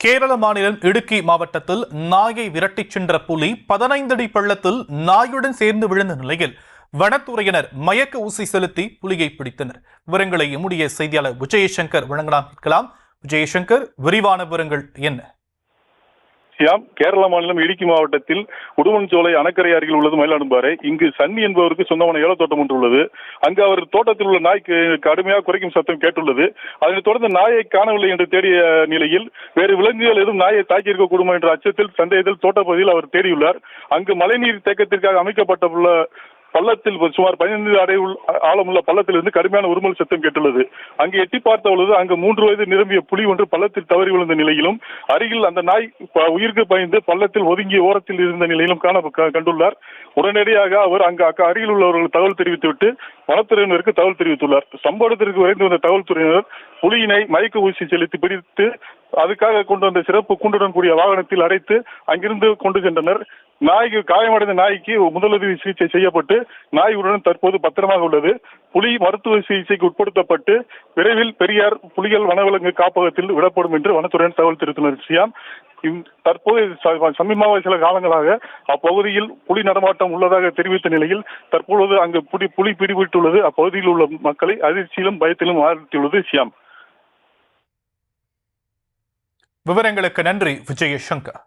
கேரள மாநிலம் இடுக்கி மாவட்டத்தில் நாயை விரட்டிச் சென்ற புலி 15 அடி பள்ளத்தில் நாயுடன் சேர்ந்து விழுந்த நிலையில் வனத்துறையினர் மயக்க ஊசி செலுத்தி புலியை பிடித்தனர். விவரங்களை எம்முடைய செய்தியாளர் விஜயசங்கர் வழங்கலாம். விஜயசங்கர், விரிவான விவரங்கள் என்ன? கேரள மாநிலம் இடுக்கி மாவட்டத்தில் உடுமன்சோலை அணக்கரை அருகில் உள்ளது மயிலாடும்பாறை. இங்கு சன்னி என்பவருக்கு சொந்தமான ஏலத்தோட்டம் ஒன்று உள்ளது. அங்கு அவர் தோட்டத்தில் உள்ள நாய்க்கு கடுமையாக குறைக்கும் சத்தம் கேட்டுள்ளது. அதனைத் தொடர்ந்து நாயை காணவில்லை என்று தேடிய நிலையில் வேறு விலங்குகள் எதுவும் நாயை தாக்கி இருக்கக்கூடும் என்ற அச்சத்தில் சந்தேகத்தில் தோட்டப்பகுதியில் அவர் தேடியுள்ளார். அங்கு மழைநீர் தேக்கத்திற்காக அமைக்கப்பட்டுள்ள பள்ளத்தில் சுமார் 15 அடி ஆழமுள்ள பள்ளத்திலிருந்து கடுமையான உருமல் சத்தம் கேட்டுள்ளது. அங்கு எட்டி பார்த்த பொழுது அங்கு 3 வயது நிரம்பிய புலி ஒன்று பள்ளத்தில் தவறி விழுந்த நிலையிலும் அருகில் அந்த நாய் உயிருக்கு பயந்து பள்ளத்தில் ஒதுங்கிய ஓரத்தில் இருந்த நிலையிலும் கண்டுள்ளார். உடனடியாக அவர் அங்கு அருகில் உள்ளவர்கள் தகவல் தெரிவித்துவிட்டு வனத்துறையினருக்கு தகவல் தெரிவித்துள்ளார். சம்பவத்திற்கு விரைந்து வந்த காவல்துறையினர் புலியினை மயக்க ஊசி செலுத்தி பிடித்து அதுக்காக கொண்டு வந்த சிறப்பு கூண்டுடன் கூடிய வாகனத்தில் அடைத்து அங்கிருந்து கொண்டு சென்றனர். நாய்க்கு காயமடைந்த நாய்க்கு முதலுதவி சிகிச்சை செய்யப்பட்டு நாய் உடன் தற்போது பத்திரமாக உள்ளது. புலி மருத்துவ சிகிச்சைக்கு உட்படுத்தப்பட்டு விரைவில் பெரியார் புலிகள் வனவிலங்கு காப்பகத்தில் விடப்படும் என்று வனத்துறையினர் தகவல் தெரிவித்துள்ளனர். தற்போது சமீபமாக சில காலங்களாக அப்பகுதியில் புலி நடமாட்டம் உள்ளதாக தெரிவித்த நிலையில் தற்பொழுது அங்கு புலி பிடிபட்டுள்ளது அப்பகுதியில் உள்ள மக்களை அதிர்ச்சியிலும் பயத்திலும் ஆழ்த்தியுள்ளது. விவரங்களுக்கு நன்றி விஜயசங்கர்.